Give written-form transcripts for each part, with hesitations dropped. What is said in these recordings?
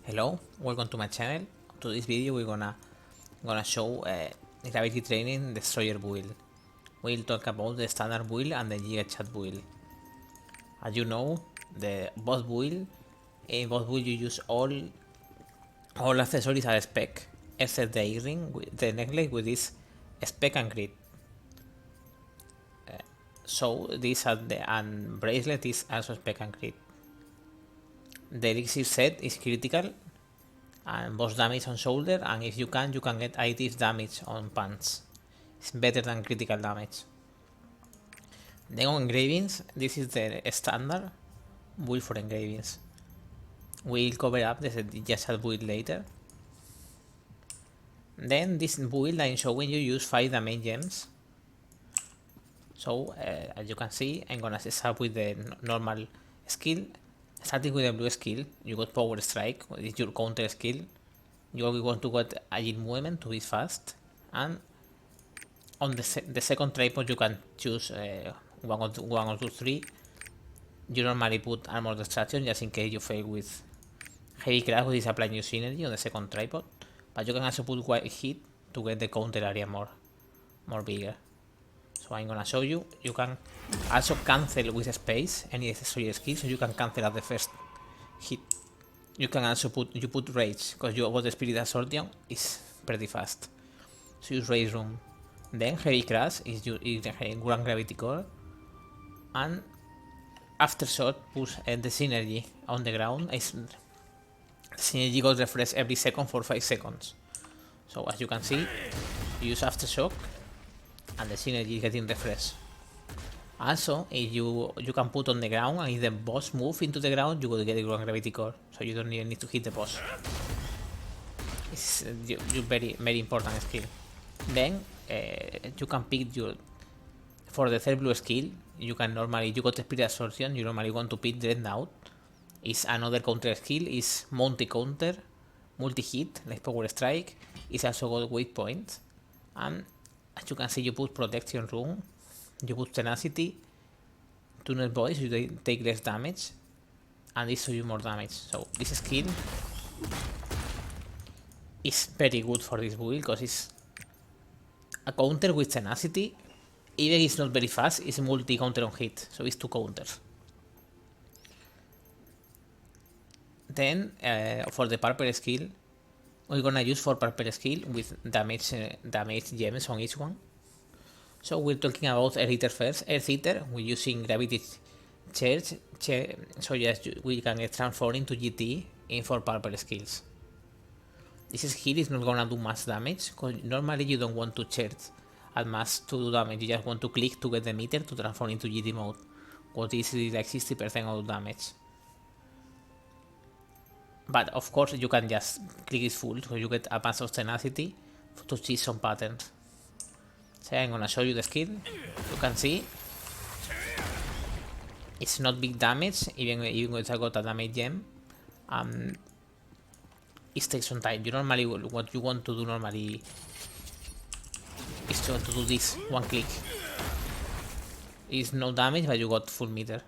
Hello, welcome to my channel. To this video we're gonna show gravity training destroyer build. We'll talk about the standard build and the Gigachad build. As you know, in both build you use all accessories are spec, except the earring, the necklace with this spec and grid. So these are and bracelet is also spec and grid. The elixir set is critical and boss damage on shoulder, and if you can get additive damage on pants. It's better than critical damage. Then on engravings, this is the standard build for engravings. We'll cover up the Gigachad build later. Then this build I'm showing you use 5 damage gems. So as you can see, I'm gonna start with the normal skill. Starting with the blue skill, you got power strike, which is your counter skill. You want to get agile movement to be fast, and on the second tripod you can choose one or two, three. You normally put armor destruction just in case you fail with heavy crash, which is applying new synergy on the second tripod. But you can also put white hit to get the counter area more bigger. So I'm gonna show you. You can also cancel with space any accessory skill, so you can cancel at the first hit. You can also put rage, because you got the spirit assortion is pretty fast. So use rage room. Then heavy crash is one gravity core, and aftershock push the synergy on the ground. The synergy goes refresh every second for 5 seconds. So as you can see, you use aftershock and the synergy is getting refreshed. Also, if you can put on the ground, and if the boss move into the ground, you will get a gravity core, so you don't even need to hit the boss. It's very important skill. Then you can pick for the third blue skill. You can normally, you got spirit absorption, you normally want to pick Dreadnought. Is another counter skill, is multi counter, multi hit like power strike. It's also got weight points, and as you can see, you put protection room, you put tenacity, tunnel boy, so you take less damage, and this shows you more damage. So this skill is very good for this build because it's a counter with tenacity. Even it's not very fast, it's multi counter on hit, so it's 2 counters. Then for the purple skill, we're gonna use 4 purple skill with damage gems on each one. So we're talking about Earth Eater first. Earth Eater, we're using gravity charge, so yes, we can transform into GT in 4 purple skills. This skill is not gonna do much damage, because normally you don't want to charge as much to do damage, you just want to click to get the meter to transform into GT mode, what is like 60% of damage. But of course you can just click it full, so you get a bunch of tenacity to see some patterns. So I'm gonna show you the skill. You can see it's not big damage, even if I got a damage gem. It takes some time. What you want to do normally is to do this one click. It's no damage, but you got full meter.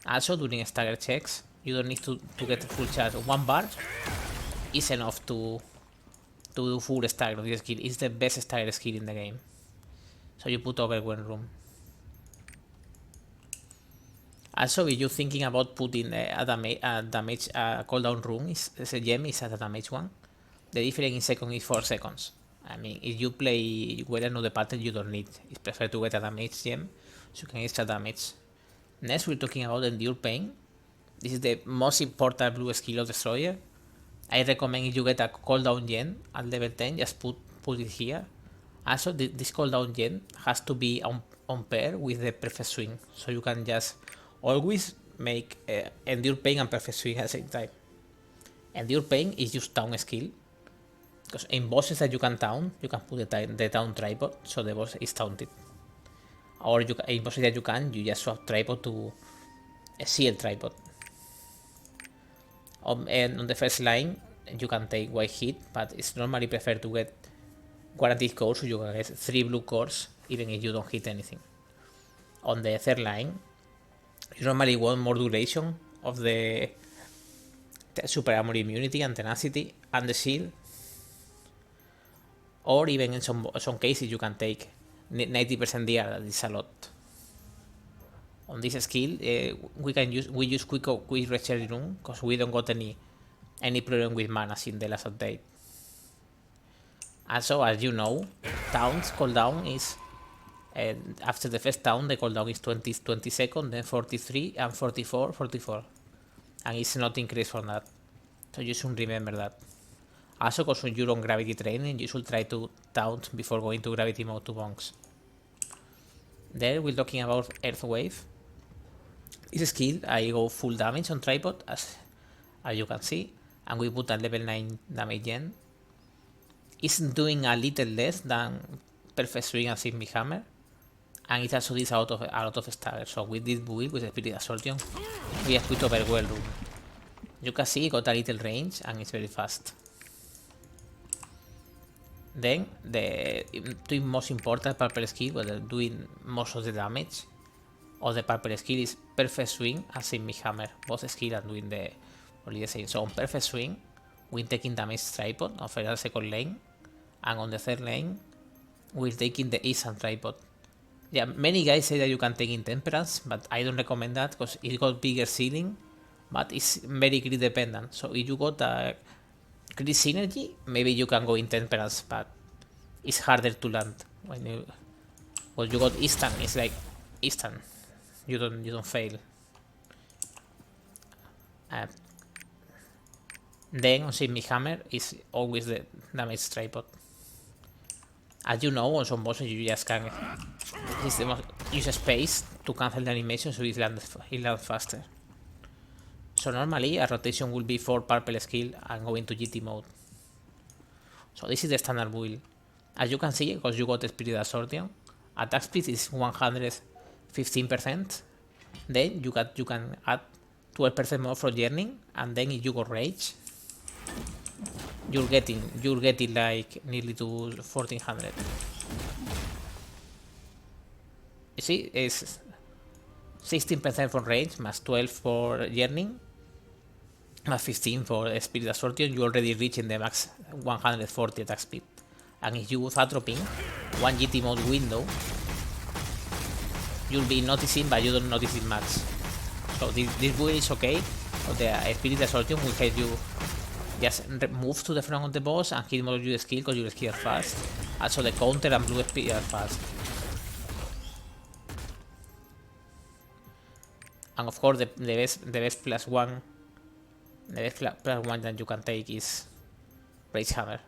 Also during stagger checks, you don't need to get full charge. 1 bar is enough to do full stagger of this skill. It's the best stagger skill in the game. So you put overwhelm room. Also, if you're thinking about putting a damage cooldown room, a gem is a damage one. The difference in seconds is 4 seconds. I mean, if you play well and know the pattern, you don't need. It's prefer to get a damage gem, so you can extra damage. Next, we're talking about endure pain. This is the most important blue skill of Destroyer. I recommend if you get a cooldown gem at level 10, just put it here. Also, this cooldown gem has to be on pair with the perfect swing, so you can just always make endure pain and perfect swing at the same time. Endure pain is just taunt skill, because in bosses that you can taunt, you can put the taunt tripod, so the boss is taunted. Or in bosses that you just swap tripod to a seal tripod. And on the first line, you can take white hit, but it's normally preferred to get guaranteed cores, so you can get 3 blue cores even if you don't hit anything. On the third line, you normally want more duration of the super armor immunity and tenacity and the shield, or even in some cases you can take 90% DR. That is a lot. On this skill, we use quick recharge room because we don't got any problem with mana in the last update. Also, as you know, Town's cooldown is after the first town the cooldown is 20 seconds, then 43 and 44, and it's not increased from that. So you should remember that. Also, because when you're on gravity training, you should try to taunt before going to gravity mode to bonks. Then we're talking about Earth Wave. This skill, I go full damage on tripod, as you can see, and we put a level 9 damage gen. It's doing a little less than Perfect Swing and Sigmy Hammer, and it also does a lot of stagger. So with this build, with Spirit Assortion, we have put over well room. You can see it got a little range and it's very fast. Then the two most important purple skill, whether doing most of the damage of the purple skill, is Perfect Swing and Sigmy Hammer. Both skills are doing the only the same. So on Perfect Swing, we're taking damage tripod on first and second lane, and on the third lane, we're taking the east and tripod. Yeah, many guys say that you can take Intemperance, but I don't recommend that because it got bigger ceiling, but it's very crit dependent. So if you got a crit synergy, maybe you can go Intemperance, but it's harder to land when you got instant. It's like instant. You don't fail. Then on Sigmy Hammer is always the damage tripod. As you know, on some bosses you just can use space to cancel the animation so it lands faster. So normally a rotation will be 4 purple skill and go into GT mode. So this is the standard build. As you can see, because you got the Spirit Assortion, attack speed is 115%. Then you can add 12% more for Yearning, and then if you got Rage, you're getting like nearly to 1400. You see, it's 16% for Rage, plus 12 for Yearning, plus 15 for Spirit Assortion. You already reaching the max 140 attack speed. And if you without dropping 1 GT mode window, you'll be noticing, but you don't notice it much. So this build is okay. The Spirit Assortion will help you just move to the front of the boss and hit more of your skill because your skill are fast. Also the counter and blue speed are fast. And of course the best +1 that you can take is Rage Hammer.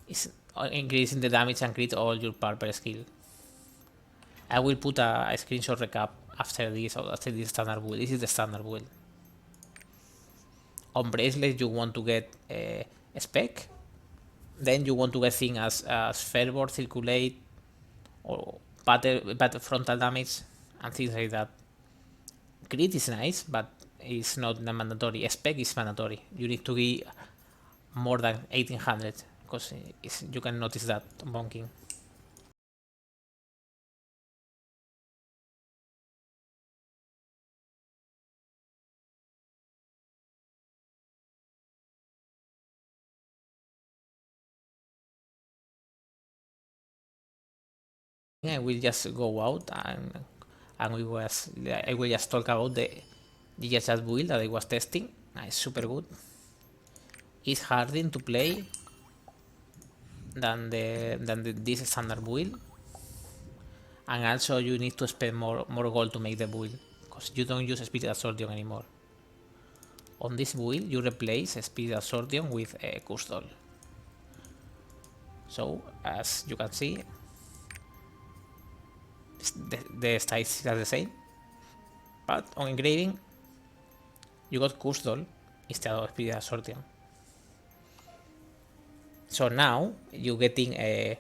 It's increasing the damage and crit all your purple skill. I will put a screenshot recap after this standard build. This is the standard build. On bracelets you want to get a spec, then you want to get things as fervor, circulate, or better frontal damage and things like that. Crit is nice, but it's not mandatory. Spec is mandatory. You need to be more than 1800 because you can notice that bonking. I will just go out and I will just talk about the Gigachad build that I was testing. It's super good. It's harder to play than this standard build, and also you need to spend more gold to make the build because you don't use Spirit Assortion anymore. On this build you replace Spirit Assortion with a Curse Doll. So as you can see, the statistics are the same, but on engraving you got Curse Doll instead of Spirit Assortion. So now you're getting a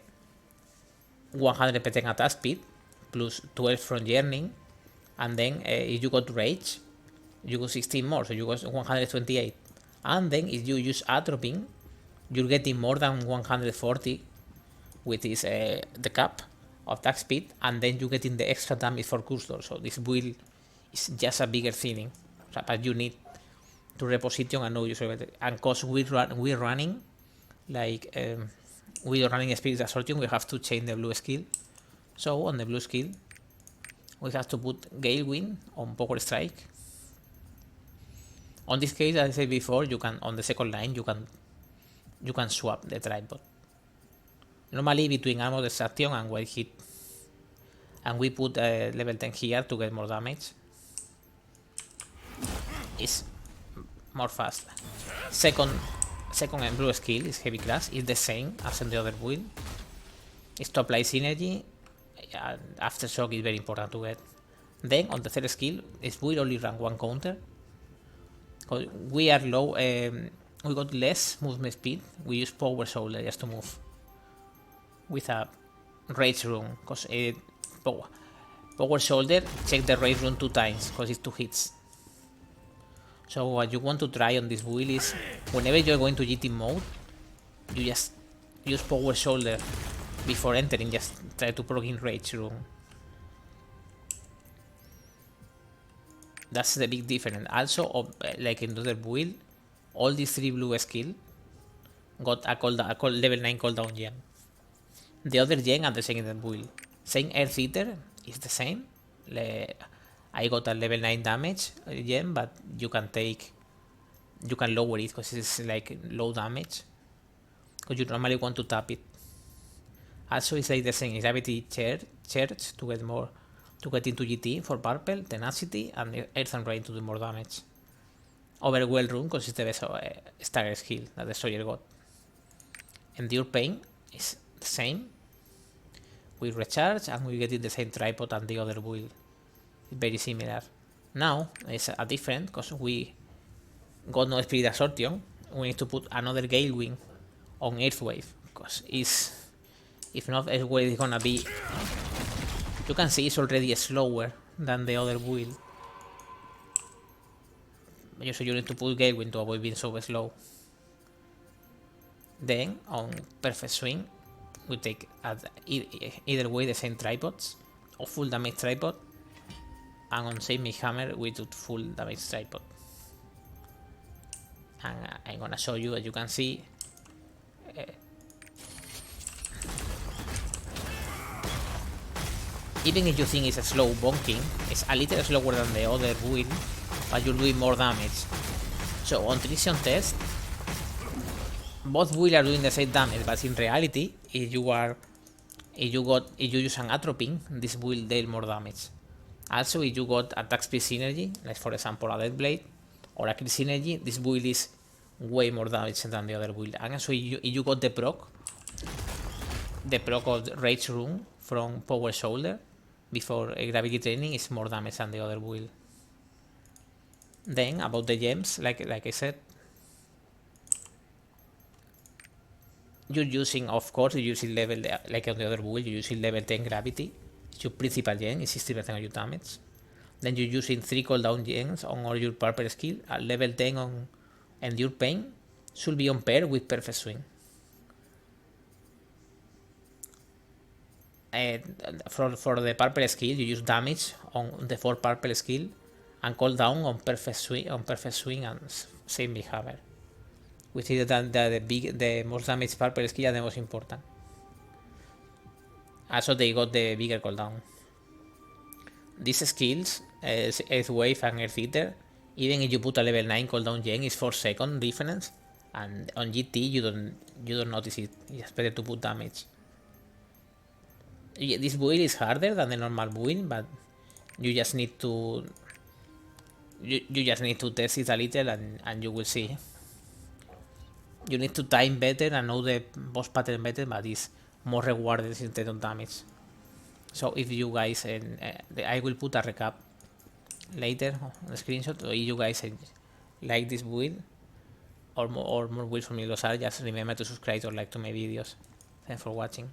100% attack speed plus 12 from Yearning, and then if you got Rage you got 16 more, so you got 128. And then if you use Atropine you're getting more than 140, which is the cap of attack speed, and then you're getting the extra damage for Curse Doll. So this build is just a bigger ceiling, but you need to reposition and no user better. And cause we're running like with running speed assortion, we have to change the blue skill. So on the blue skill, we have to put Gale Wind on Power Strike. On this case, as I said before, you can on the second line you can swap the tripod. Normally between armor destruction and white hit, and we put level 10 here to get more damage. It's more fast. Second and blue skill is heavy crash. It's the same as in the other build. It's top line synergy. And aftershock is very important to get. Then on the third skill is we only run one counter. We are low. We got less movement speed. We use power shoulder just to move with a rage rune. Cause power shoulder check the rage rune 2 times because it's 2 hits. So what you want to try on this build is whenever you're going to GT mode, you just use power shoulder before entering. Just try to proc in rage rune. That's the big difference. Also, like in the other build, all these 3 blue skill got a level 9 cooldown gem. The other gem at the second build. Same Earth Eater is the same. I got a level 9 damage gem, but you can lower it because it's like low damage. Because you normally want to tap it. Also, it's like the same gravity charge to get more. To get into GT for purple, tenacity, and earth and rain to do more damage. Overwhelm rune because it's the best stagger skill that the Sawyer got. Endure pain is the same. We recharge and we get in the same tripod and the other build. Very similar. Now it's a different because we got no spirit assortion. We need to put another Gale Wing on Earthwave because if not, Earthwave is gonna be. You can see it's already slower than the other build. So you need to put Gale Wing to avoid being so slow. Then on Perfect Swing, we take either way the same tripods or full damage tripod, and on Save Me Hammer we do full damage tripod. And I'm gonna show you, as you can see. Even if you think it's a slow bonking, it's a little slower than the other build, but you're doing more damage. So on Trition test, both builds are doing the same damage, but in reality, if you use an atropine, this build deal more damage. Also, if you got attack speed synergy, like for example a Death Blade or a crit synergy, this build is way more damage than the other build. And also, if you got the proc of Rage Rune from Power Shoulder before a gravity training, is more damage than the other build. Then about the gems, like I said, you're using, of course, you're using level, like on the other build, you're using level 10 gravity. It's your principal gem, it's 60% of your damage. Then you're using 3 cooldown gems on all your purple skill. At level 10 on Endure Pain should be on pair with Perfect Swing. For the purple skill, you use damage on the 4 purple skill and cooldown on Perfect Swing and Save Me Hammer. We see that the most damage purple skill are the most important. Also, they got the bigger cooldown. These skills, Earth Wave and Earth Eater, even if you put a level 9 cooldown gem, is 4 second difference, and on GT you don't notice it. It's better to put damage. This build is harder than the normal build, but you just need to test it a little and you will see. You need to time better and know the boss pattern better, but it's more rewarded instead of damage. So if you guys, I will put a recap later on the screenshot. So if you guys like this build or more builds from me, just remember to subscribe or like to my videos. Thanks for watching.